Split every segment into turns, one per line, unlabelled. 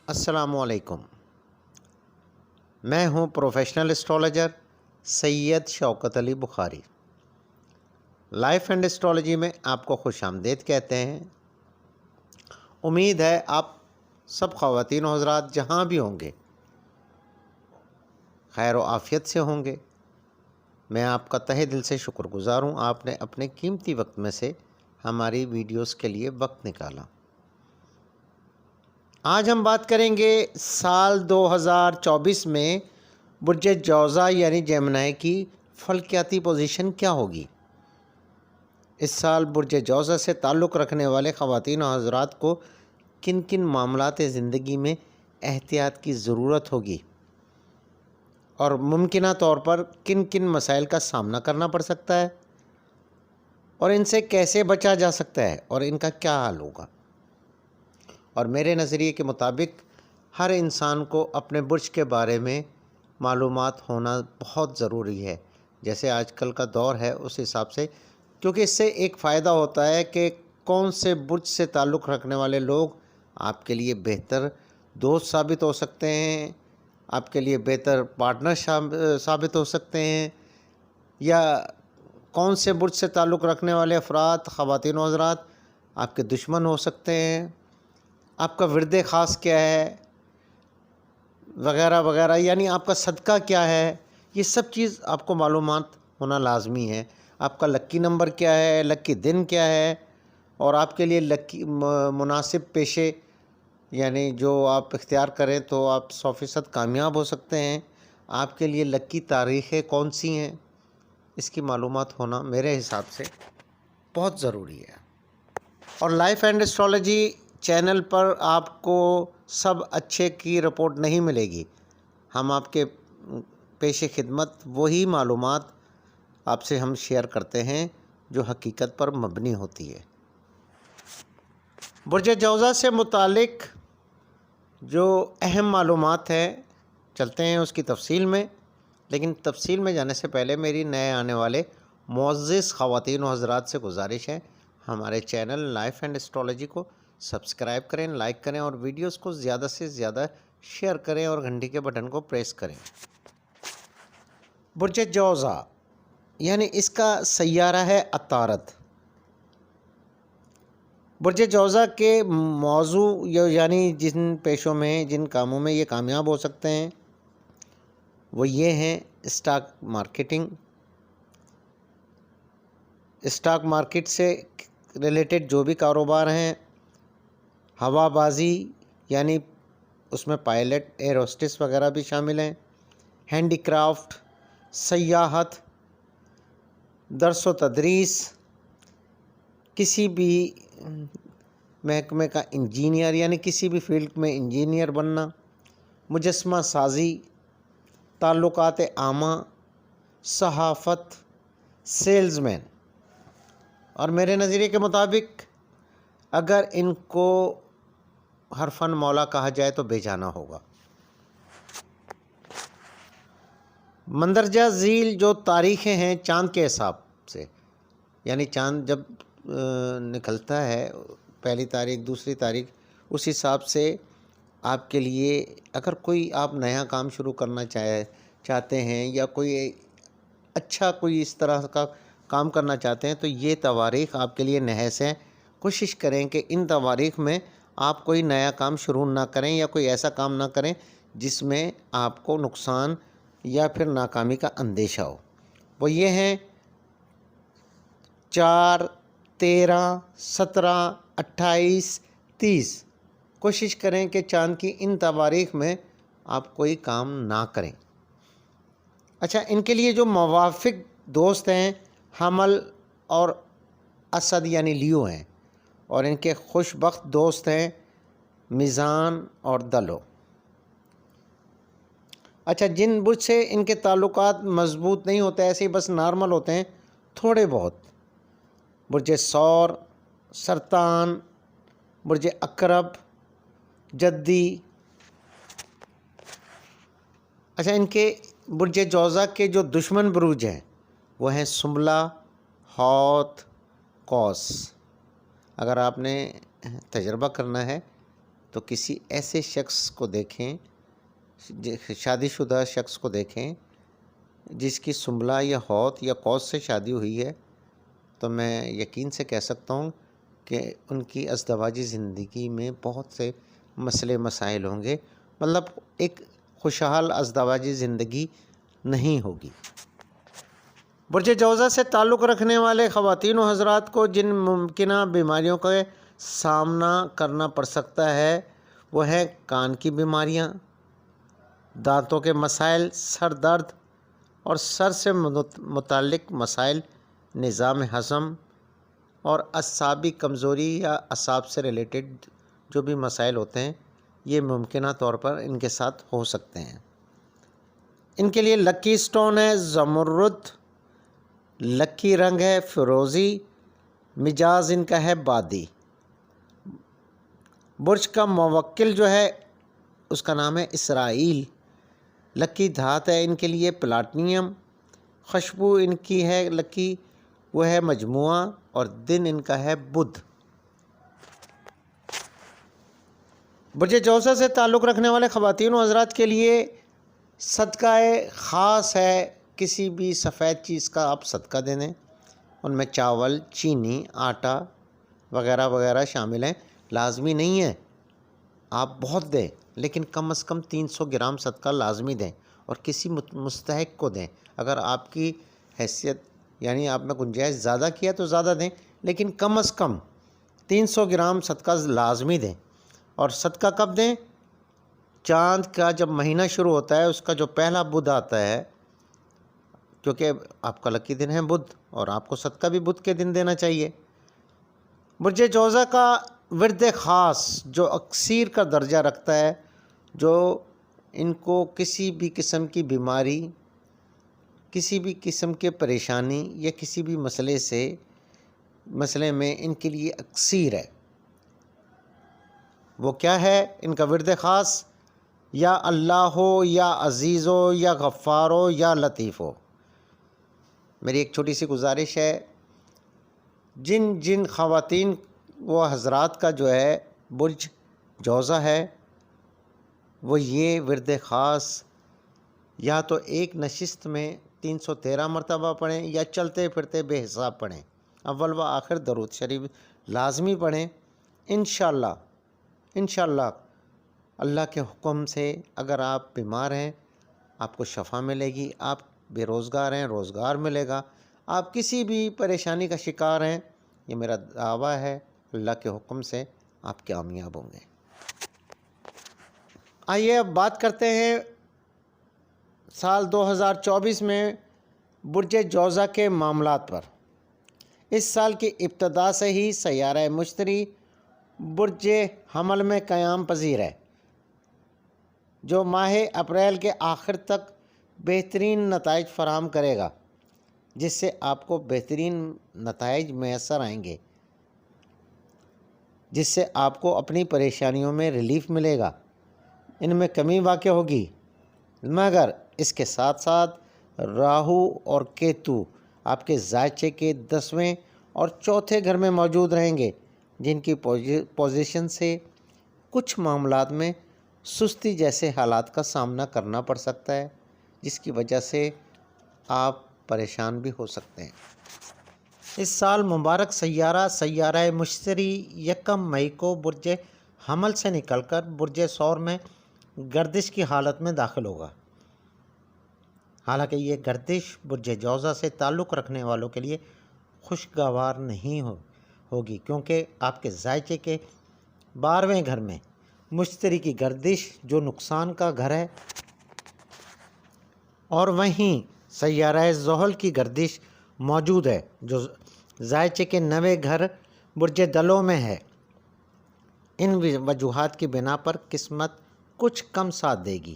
السلام علیکم، میں ہوں professional astrologer Syed Shaukat Ali Bukhari. Life and astrology میں آپ کو خوش آمدید کہتے ہیں۔ امید ہے آپ سب خواتین و حضرات جہاں بھی ہوں گے خیر و عافیت سے ہوں گے۔ میں آپ کا تہہ دل سے شکر گزار ہوں، آپ نے اپنے قیمتی وقت میں سے ہماری ویڈیوز کے لیے وقت نکالا۔ آج ہم بات کریں گے سال 2024 میں برج جوزا یعنی جیمنائی کی فلکیاتی پوزیشن کیا ہوگی۔ اس سال برج جوزا سے تعلق رکھنے والے خواتین و حضرات کو کن کن معاملات زندگی میں احتیاط کی ضرورت ہوگی اور ممکنہ طور پر کن کن مسائل کا سامنا کرنا پڑ سکتا ہے اور ان سے کیسے بچا جا سکتا ہے اور ان کا کیا حل ہوگا۔ اور میرے نظریے کے مطابق ہر انسان کو اپنے برج کے بارے میں معلومات ہونا بہت ضروری ہے، جیسے آج کل کا دور ہے اس حساب سے، کیونکہ اس سے ایک فائدہ ہوتا ہے کہ کون سے برج سے تعلق رکھنے والے لوگ آپ کے لیے بہتر دوست ثابت ہو سکتے ہیں، آپ کے لیے بہتر پارٹنر ثابت ہو سکتے ہیں، یا کون سے برج سے تعلق رکھنے والے افراد خواتین و حضرات آپ کے دشمن ہو سکتے ہیں، آپ کا ورد خاص کیا ہے وغیرہ وغیرہ، یعنی آپ کا صدقہ کیا ہے، یہ سب چیز آپ کو معلومات ہونا لازمی ہے۔ آپ کا لکی نمبر کیا ہے، لکی دن کیا ہے، اور آپ کے لیے لکی مناسب پیشے یعنی جو آپ اختیار کریں تو آپ 100% کامیاب ہو سکتے ہیں۔ آپ کے لیے لکی تاریخیں کون سی ہیں، اس کی معلومات ہونا میرے حساب سے بہت ضروری ہے۔ اور لائف اینڈ اسٹرالوجی چینل پر آپ کو سب اچھے کی رپورٹ نہیں ملے گی۔ ہم آپ کے پیش خدمت وہی معلومات آپ سے ہم شیئر کرتے ہیں جو حقیقت پر مبنی ہوتی ہے۔ برج جوزا سے متعلق جو اہم معلومات ہیں چلتے ہیں اس کی تفصیل میں، لیکن تفصیل میں جانے سے پہلے میری نئے آنے والے معزز خواتین و حضرات سے گزارش ہے، ہمارے چینل لائف اینڈ اسٹرالوجی کو سبسکرائب کریں، لائک کریں اور ویڈیوز کو زیادہ سے زیادہ شیئر کریں اور گھنٹی کے بٹن کو پریس کریں۔ برج جوزا یعنی اس کا سیارہ ہے عطارد۔ برج جوزا کے موضوع یعنی جن پیشوں میں جن کاموں میں یہ کامیاب ہو سکتے ہیں وہ یہ ہیں: اسٹاک مارکیٹنگ، اسٹاک مارکیٹ سے ریلیٹڈ جو بھی کاروبار ہیں، ہوا بازی یعنی اس میں پائلٹ ایئر ہوسٹس وغیرہ بھی شامل ہیں، ہینڈی کرافٹ، سیاحت، درس و تدریس، کسی بھی محکمے کا انجینئر یعنی کسی بھی فیلڈ میں انجینئر بننا، مجسمہ سازی، تعلقات عامہ، صحافت، سیلز مین۔ اور میرے نظریے کے مطابق اگر ان کو ہر فن مولا کہا جائے تو بے جانا ہوگا۔ مندرجہ ذیل جو تاریخیں ہیں چاند کے حساب سے، یعنی چاند جب نکلتا ہے پہلی تاریخ دوسری تاریخ، اس حساب سے آپ کے لیے اگر کوئی آپ نیا کام شروع کرنا چاہتے ہیں یا کوئی اچھا کوئی اس طرح کا کام کرنا چاہتے ہیں تو یہ تواریخ آپ کے لیے نحس ہیں۔ کوشش کریں کہ ان تواریخ میں آپ کوئی نیا کام شروع نہ کریں یا کوئی ایسا کام نہ کریں جس میں آپ کو نقصان یا پھر ناکامی کا اندیشہ ہو۔ وہ یہ ہیں 4، 13، 17، 28، 30۔ کوشش کریں کہ چاند کی ان تواریخ میں آپ کوئی کام نہ کریں۔ اچھا، ان کے لیے جو موافق دوست ہیں حمل اور اسد یعنی لیو ہیں، اور ان کے خوش بخت دوست ہیں میزان اور دلو۔ اچھا، جن برج سے ان کے تعلقات مضبوط نہیں ہوتے، ایسے ہی بس نارمل ہوتے ہیں تھوڑے بہت، برج ثور، سرطان، برج عقرب، جدی۔ اچھا، ان کے برج جوزا کے جو دشمن بروج ہیں وہ ہیں سنبلہ، حوت، قوس۔ اگر آپ نے تجربہ کرنا ہے تو کسی ایسے شخص کو دیکھیں، شادی شدہ شخص کو دیکھیں جس کی سنبلہ یا حوت یا قوس سے شادی ہوئی ہے، تو میں یقین سے کہہ سکتا ہوں کہ ان کی ازدواجی زندگی میں بہت سے مسئلے مسائل ہوں گے، مطلب ایک خوشحال ازدواجی زندگی نہیں ہوگی۔ برج جوزہ سے تعلق رکھنے والے خواتین و حضرات کو جن ممکنہ بیماریوں کا سامنا کرنا پڑ سکتا ہے وہ ہے کان کی بیماریاں، دانتوں کے مسائل، سر درد اور سر سے متعلق مسائل، نظام ہضم اور اعصابی کمزوری یا اعصاب سے ریلیٹڈ جو بھی مسائل ہوتے ہیں یہ ممکنہ طور پر ان کے ساتھ ہو سکتے ہیں۔ ان کے لیے لکی سٹون ہے زمرد، لکی رنگ ہے فیروزی، مجاز ان کا ہے بادی۔ برج کا موکل جو ہے اس کا نام ہے اسرائیل، لکی دھات ہے ان کے لیے پلاٹینیم، خوشبو ان کی ہے لکی وہ ہے مجموعہ، اور دن ان کا ہے بدھ۔ برج جوزہ سے تعلق رکھنے والے خواتین و حضرات کے لیے صدقہ خاص ہے، کسی بھی سفید چیز کا آپ صدقہ دے دیں، ان میں چاول، چینی، آٹا وغیرہ وغیرہ شامل ہیں، لازمی نہیں ہے آپ بہت دیں، لیکن کم از کم 300 گرام صدقہ لازمی دیں اور کسی مستحق کو دیں۔ اگر آپ کی حیثیت یعنی آپ نے گنجائش زیادہ کیا تو زیادہ دیں، لیکن کم از کم 300 گرام صدقہ لازمی دیں۔ اور صدقہ کب دیں؟ چاند کا جب مہینہ شروع ہوتا ہے اس کا جو پہلا بدھ آتا ہے، کیونکہ آپ کا لکی دن ہے بدھ اور آپ کو صدقہ بھی بدھ کے دن دینا چاہیے۔ برج جوزہ کا ورد خاص جو اکثیر کا درجہ رکھتا ہے، جو ان کو کسی بھی قسم کی بیماری، کسی بھی قسم کے پریشانی یا کسی بھی مسئلے میں ان کے لیے اکثیر ہے، وہ کیا ہے؟ ان کا ورد خاص یا اللہ ہو یا عزیز ہو یا غفار ہو یا لطیف ہو۔ میری ایک چھوٹی سی گزارش ہے، جن خواتین و حضرات کا جو ہے برج جوزہ ہے وہ یہ ورد خاص یا تو ایک نشست میں 313 مرتبہ پڑھیں یا چلتے پھرتے بے حساب پڑھیں، اول و آخر درود شریف لازمی پڑھیں۔ انشاءاللہ اللہ کے حکم سے اگر آپ بیمار ہیں آپ کو شفا ملے گی، آپ بے روزگار ہیں روزگار ملے گا، آپ کسی بھی پریشانی کا شکار ہیں، یہ میرا دعویٰ ہے، اللہ کے حکم سے آپ کامیاب ہوں گے۔ آئیے اب بات کرتے ہیں سال 2024 میں برج جوزہ کے معاملات پر۔ اس سال کی ابتدا سے ہی سیارہ مشتری برج حمل میں قیام پذیر ہے، جو ماہ اپریل کے آخر تک بہترین نتائج فراہم کرے گا، جس سے آپ کو بہترین نتائج میسر آئیں گے، جس سے آپ کو اپنی پریشانیوں میں ریلیف ملے گا، ان میں کمی واقع ہوگی۔ مگر اس کے ساتھ ساتھ راہو اور کیتو آپ کے ذائچے کے 10ویں اور چوتھے گھر میں موجود رہیں گے، جن کی پوزیشن سے کچھ معاملات میں سستی جیسے حالات کا سامنا کرنا پڑ سکتا ہے، جس کی وجہ سے آپ پریشان بھی ہو سکتے ہیں۔ اس سال مبارک سیارہ مشتری 1 مئی کو برج حمل سے نکل کر برج ثور میں گردش کی حالت میں داخل ہوگا۔ حالانکہ یہ گردش برج جوزہ سے تعلق رکھنے والوں کے لیے خوشگوار نہیں ہوگی، کیونکہ آپ کے ذائچے کے 12ویں گھر میں مشتری کی گردش جو نقصان کا گھر ہے، اور وہیں سیارہ زحل کی گردش موجود ہے جو ذائچے کے 9ویں گھر برج دلو میں ہے۔ ان وجوہات کی بنا پر قسمت کچھ کم ساتھ دے گی۔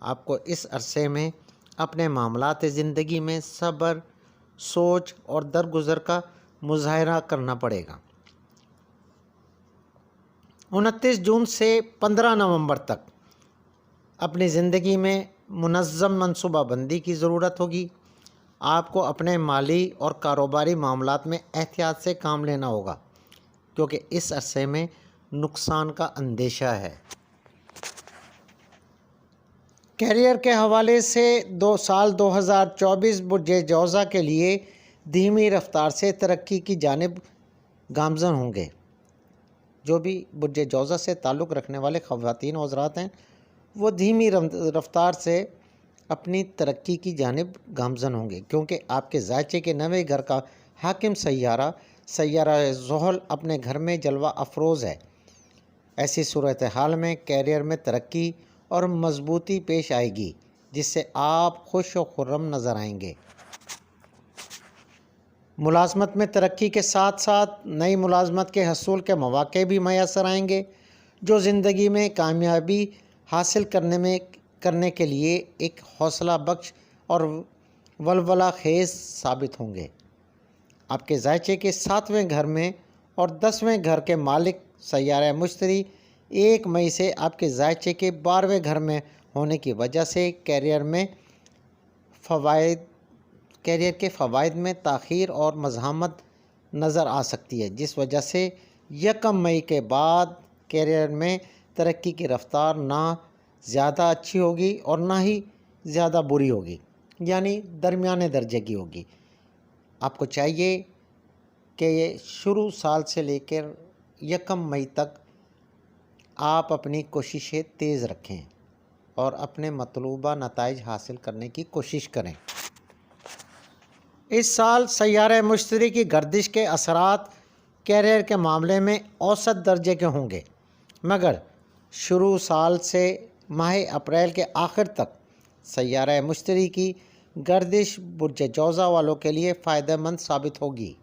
آپ کو اس عرصے میں اپنے معاملات زندگی میں صبر، سوچ اور درگزر کا مظاہرہ کرنا پڑے گا۔ 29 جون سے 15 نومبر تک اپنی زندگی میں منظم منصوبہ بندی کی ضرورت ہوگی۔ آپ کو اپنے مالی اور کاروباری معاملات میں احتیاط سے کام لینا ہوگا، کیونکہ اس عرصے میں نقصان کا اندیشہ ہے۔ کیریئر کے حوالے سے سال 2024 برج جوزا کے لیے دھیمی رفتار سے ترقی کی جانب گامزن ہوں گے۔ جو بھی برج جوزا سے تعلق رکھنے والے خواتین و حضرات ہیں وہ دھیمی رفتار سے اپنی ترقی کی جانب گامزن ہوں گے، کیونکہ آپ کے ذائچے کے نویں گھر کا حاکم سیارہ زحل اپنے گھر میں جلوہ افروز ہے۔ ایسی صورتحال میں کیریئر میں ترقی اور مضبوطی پیش آئے گی، جس سے آپ خوش و خرم نظر آئیں گے۔ ملازمت میں ترقی کے ساتھ ساتھ نئی ملازمت کے حصول کے مواقع بھی میسر آئیں گے، جو زندگی میں کامیابی حاصل کرنے کے لیے ایک حوصلہ بخش اور ولولہ خیز ثابت ہوں گے۔ آپ کے ذائچے کے 7ویں گھر میں اور 10ویں گھر کے مالک سیارہ مشتری 1 مئی سے آپ کے ذائچے کے 12ویں گھر میں ہونے کی وجہ سے کیریئر کے فوائد میں تاخیر اور مزاحمت نظر آ سکتی ہے، جس وجہ سے 1 مئی کے بعد کیریئر میں ترقی کی رفتار نہ زیادہ اچھی ہوگی اور نہ ہی زیادہ بری ہوگی، یعنی درمیانے درجے کی ہوگی۔ آپ کو چاہیے کہ شروع سال سے لے کر 1 مئی تک آپ اپنی کوششیں تیز رکھیں اور اپنے مطلوبہ نتائج حاصل کرنے کی کوشش کریں۔ اس سال سیارہ مشتری کی گردش کے اثرات کیریئر کے معاملے میں اوسط درجے کے ہوں گے، مگر شروع سال سے ماہ اپریل کے آخر تک سیارہ مشتری کی گردش برج جوزا والوں کے لیے فائدہ مند ثابت ہوگی۔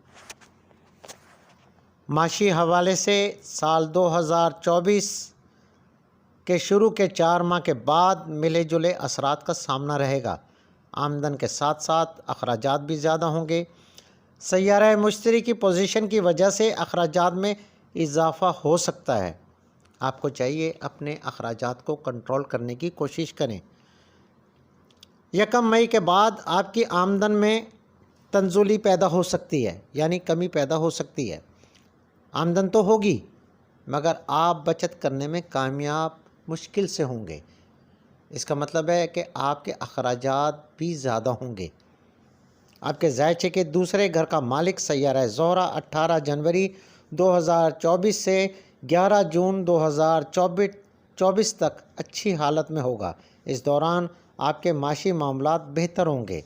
معاشی حوالے سے سال 2024 کے شروع کے 4 ماہ کے بعد ملے جلے اثرات کا سامنا رہے گا۔ آمدن کے ساتھ ساتھ اخراجات بھی زیادہ ہوں گے۔ سیارہ مشتری کی پوزیشن کی وجہ سے اخراجات میں اضافہ ہو سکتا ہے۔ آپ کو چاہیے اپنے اخراجات کو کنٹرول کرنے کی کوشش کریں۔ 1 مئی کے بعد آپ کی آمدن میں تنزلی پیدا ہو سکتی ہے، یعنی کمی پیدا ہو سکتی ہے۔ آمدن تو ہوگی مگر آپ بچت کرنے میں کامیاب مشکل سے ہوں گے۔ اس کا مطلب ہے کہ آپ کے اخراجات بھی زیادہ ہوں گے۔ آپ کے ذائچے کے 2 گھر کا مالک سیارہ زہرہ 18 جنوری 2024 سے 11 جون 2024 تک اچھی حالت میں ہوگا۔ اس دوران آپ کے معاشی معاملات بہتر ہوں گے۔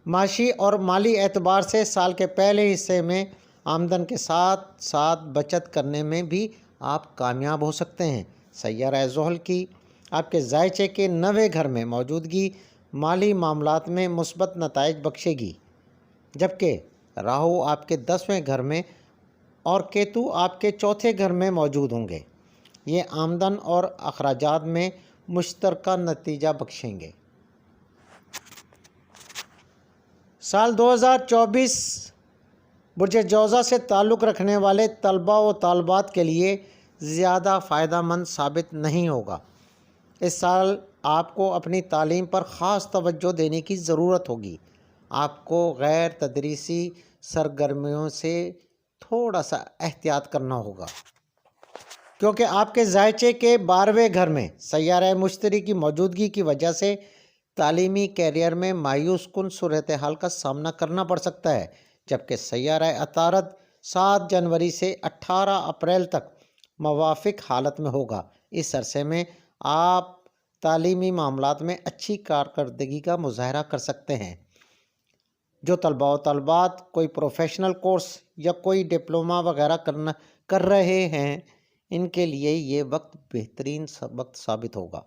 معاشی اور مالی اعتبار سے سال کے پہلے حصے میں آمدن کے ساتھ ساتھ بچت کرنے میں بھی آپ کامیاب ہو سکتے ہیں۔ سیارہ زحل کی آپ کے ذائچے کے 9ویں گھر میں موجودگی مالی معاملات میں مثبت نتائج بخشے گی، جبکہ راہو آپ کے 10ویں گھر میں اور کیتو آپ کے 4تھے گھر میں موجود ہوں گے۔ یہ آمدن اور اخراجات میں مشترکہ نتیجہ بخشیں گے۔ سال 2024 برج جوزا سے تعلق رکھنے والے طلباء و طالبات کے لیے زیادہ فائدہ مند ثابت نہیں ہوگا۔ اس سال آپ کو اپنی تعلیم پر خاص توجہ دینے کی ضرورت ہوگی۔ آپ کو غیر تدریسی سرگرمیوں سے تھوڑا سا احتیاط کرنا ہوگا، کیونکہ آپ کے ذائچے کے 12ویں گھر میں سیارہ مشتری کی موجودگی کی وجہ سے تعلیمی کیریئر میں مایوس کن صورتحال کا سامنا کرنا پڑ سکتا ہے، جبکہ سیارہ عطارد 7 جنوری سے 18 اپریل تک موافق حالت میں ہوگا۔ اس عرصے میں آپ تعلیمی معاملات میں اچھی کارکردگی کا مظاہرہ کر سکتے ہیں۔ جو طلباء و طالبات کوئی پروفیشنل کورس یا کوئی ڈپلومہ وغیرہ کر رہے ہیں، ان کے لیے یہ وقت بہترین وقت ثابت ہوگا۔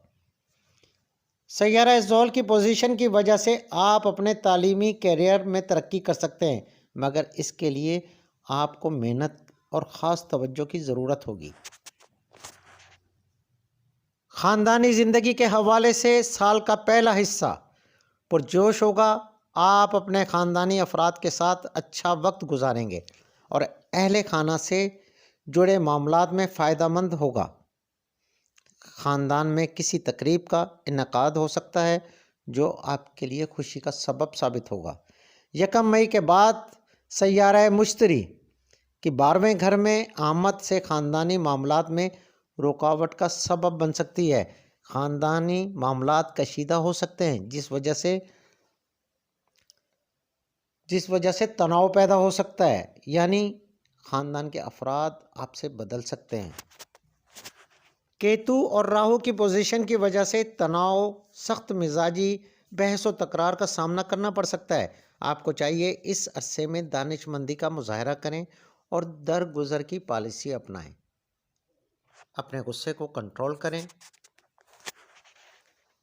سیارہ زحل کی پوزیشن کی وجہ سے آپ اپنے تعلیمی کیریئر میں ترقی کر سکتے ہیں، مگر اس کے لیے آپ کو محنت اور خاص توجہ کی ضرورت ہوگی۔ خاندانی زندگی کے حوالے سے سال کا پہلا حصہ پرجوش ہوگا۔ آپ اپنے خاندانی افراد کے ساتھ اچھا وقت گزاریں گے اور اہل خانہ سے جڑے معاملات میں فائدہ مند ہوگا۔ خاندان میں کسی تقریب کا انعقاد ہو سکتا ہے جو آپ کے لیے خوشی کا سبب ثابت ہوگا۔ 1 مئی کے بعد سیارہ مشتری کہ 12ویں گھر میں آمد سے خاندانی معاملات میں رکاوٹ کا سبب بن سکتی ہے۔ خاندانی معاملات کشیدہ ہو سکتے ہیں جس وجہ سے تناؤ پیدا ہو سکتا ہے، یعنی خاندان کے افراد آپ سے بدل سکتے ہیں۔ کیتو اور راہو کی پوزیشن کی وجہ سے تناؤ، سخت مزاجی، بحث و تکرار کا سامنا کرنا پڑ سکتا ہے۔ آپ کو چاہیے اس عرصے میں دانش مندی کا مظاہرہ کریں اور درگزر کی پالیسی اپنائیں، اپنے غصے کو کنٹرول کریں۔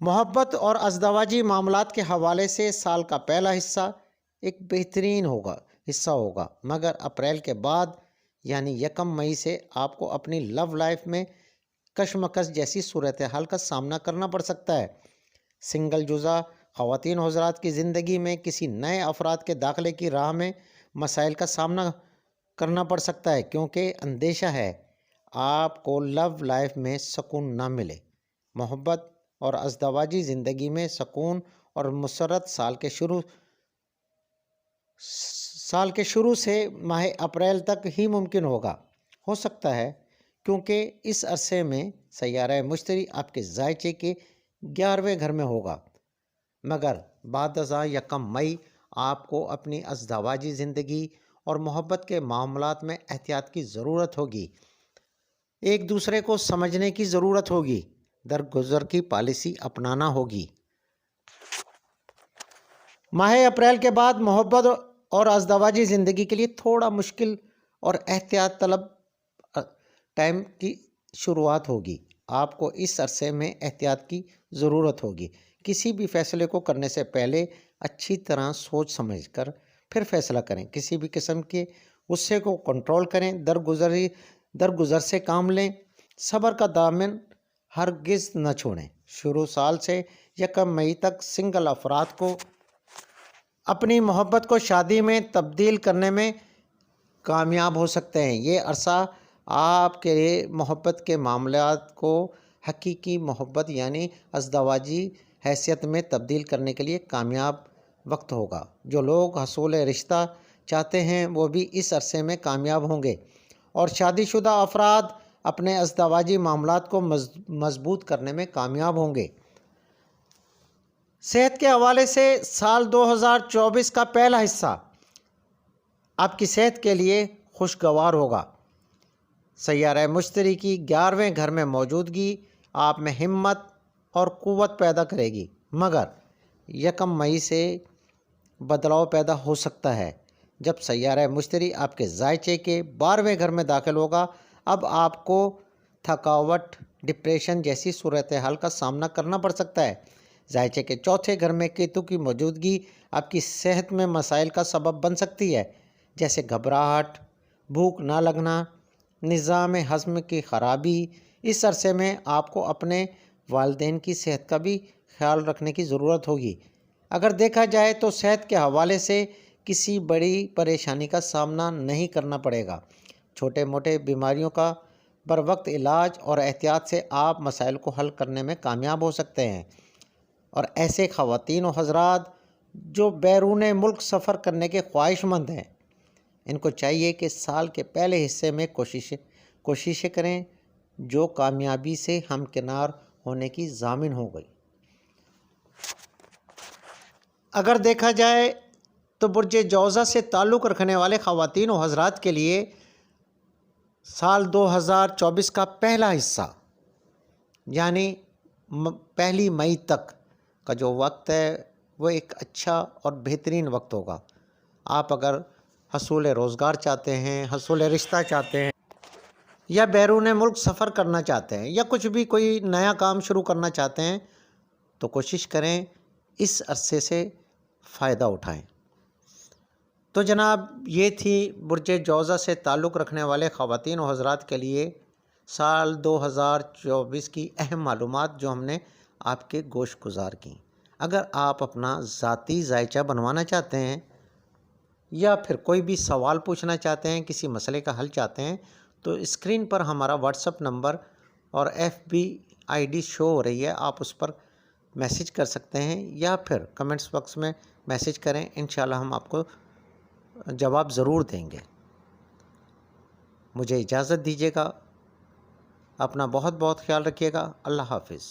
محبت اور ازدواجی معاملات کے حوالے سے سال کا پہلا حصہ ایک بہترین حصہ ہوگا، مگر اپریل کے بعد یعنی 1 مئی سے آپ کو اپنی لو لائف میں کشمکش جیسی صورتحال کا سامنا کرنا پڑ سکتا ہے۔ سنگل جزا خواتین و حضرات کی زندگی میں کسی نئے افراد کے داخلے کی راہ میں مسائل کا سامنا کرنا پڑ سکتا ہے، کیونکہ اندیشہ ہے آپ کو لو لائف میں سکون نہ ملے۔ محبت اور ازدواجی زندگی میں سکون اور مسرت سال کے شروع سے ماہ اپریل تک ہی ممکن ہو سکتا ہے، کیونکہ اس عرصے میں سیارہ مشتری آپ کے ذائچے کے 11ویں گھر میں ہوگا، مگر بعد ازاں 1 مئی آپ کو اپنی ازدواجی زندگی اور محبت کے معاملات میں احتیاط کی ضرورت ہوگی، ایک دوسرے کو سمجھنے کی ضرورت ہوگی، درگزر کی پالیسی اپنانا ہوگی۔ ماہ اپریل کے بعد محبت اور ازدواجی زندگی کے لیے تھوڑا مشکل اور احتیاط طلب ٹائم کی شروعات ہوگی۔ آپ کو اس عرصے میں احتیاط کی ضرورت ہوگی۔ کسی بھی فیصلے کو کرنے سے پہلے اچھی طرح سوچ سمجھ کر پھر فیصلہ کریں۔ کسی بھی قسم کے غصے کو کنٹرول کریں، درگزر سے کام لیں، صبر کا دامن ہرگز نہ چھوڑیں۔ شروع سال سے 1 مئی تک سنگل افراد کو اپنی محبت کو شادی میں تبدیل کرنے میں کامیاب ہو سکتے ہیں۔ یہ عرصہ آپ کے محبت کے معاملات کو حقیقی محبت یعنی ازدواجی حیثیت میں تبدیل کرنے کے لیے کامیاب وقت ہوگا۔ جو لوگ حصول رشتہ چاہتے ہیں وہ بھی اس عرصے میں کامیاب ہوں گے، اور شادی شدہ افراد اپنے ازدواجی معاملات کو مضبوط کرنے میں کامیاب ہوں گے۔ صحت کے حوالے سے سال 2024 کا پہلا حصہ آپ کی صحت کے لیے خوشگوار ہوگا۔ سیارہ مشتری کی 11ویں گھر میں موجودگی آپ میں ہمت اور قوت پیدا کرے گی، مگر 1 مئی سے بدلاؤ پیدا ہو سکتا ہے جب سیارہ مشتری آپ کے ذائچے کے 12ویں گھر میں داخل ہوگا۔ اب آپ کو تھکاوٹ، ڈپریشن جیسی صورتحال کا سامنا کرنا پڑ سکتا ہے۔ ذائچے کے 4تھے گھر میں کیتو کی موجودگی آپ کی صحت میں مسائل کا سبب بن سکتی ہے، جیسے گھبراہٹ، بھوک نہ لگنا، نظام ہضم کی خرابی۔ اس عرصے میں آپ کو اپنے والدین کی صحت کا بھی خیال رکھنے کی ضرورت ہوگی۔ اگر دیکھا جائے تو صحت کے حوالے سے کسی بڑی پریشانی کا سامنا نہیں کرنا پڑے گا۔ چھوٹے موٹے بیماریوں کا بروقت علاج اور احتیاط سے آپ مسائل کو حل کرنے میں کامیاب ہو سکتے ہیں۔ اور ایسے خواتین و حضرات جو بیرون ملک سفر کرنے کے خواہش مند ہیں، ان کو چاہیے کہ سال کے پہلے حصے میں کوششیں کریں جو کامیابی سے ہمکنار ہونے کی ضامن ہو گئی۔ اگر دیکھا جائے تو برج جوزا سے تعلق رکھنے والے خواتین و حضرات کے لیے سال 2024 کا پہلا حصہ یعنی 1 مئی تک کا جو وقت ہے وہ ایک اچھا اور بہترین وقت ہوگا۔ آپ اگر حصول روزگار چاہتے ہیں، حصول رشتہ چاہتے ہیں، یا بیرون ملک سفر کرنا چاہتے ہیں، یا کچھ بھی کوئی نیا کام شروع کرنا چاہتے ہیں تو کوشش کریں اس عرصے سے فائدہ اٹھائیں۔ تو جناب یہ تھی برج جوزا سے تعلق رکھنے والے خواتین و حضرات کے لیے سال 2024 کی اہم معلومات جو ہم نے آپ کے گوش گزار کیں۔ اگر آپ اپنا ذاتی ذائچہ بنوانا چاہتے ہیں یا پھر کوئی بھی سوال پوچھنا چاہتے ہیں، کسی مسئلے کا حل چاہتے ہیں، تو اسکرین پر ہمارا واٹس ایپ نمبر اور FB ID شو ہو رہی ہے، آپ اس پر میسج کر سکتے ہیں یا پھر کمنٹس باکس میں میسج کریں، انشاءاللہ ہم آپ کو جواب ضرور دیں گے۔ مجھے اجازت دیجیے گا، اپنا بہت بہت خیال رکھیے گا۔ اللہ حافظ۔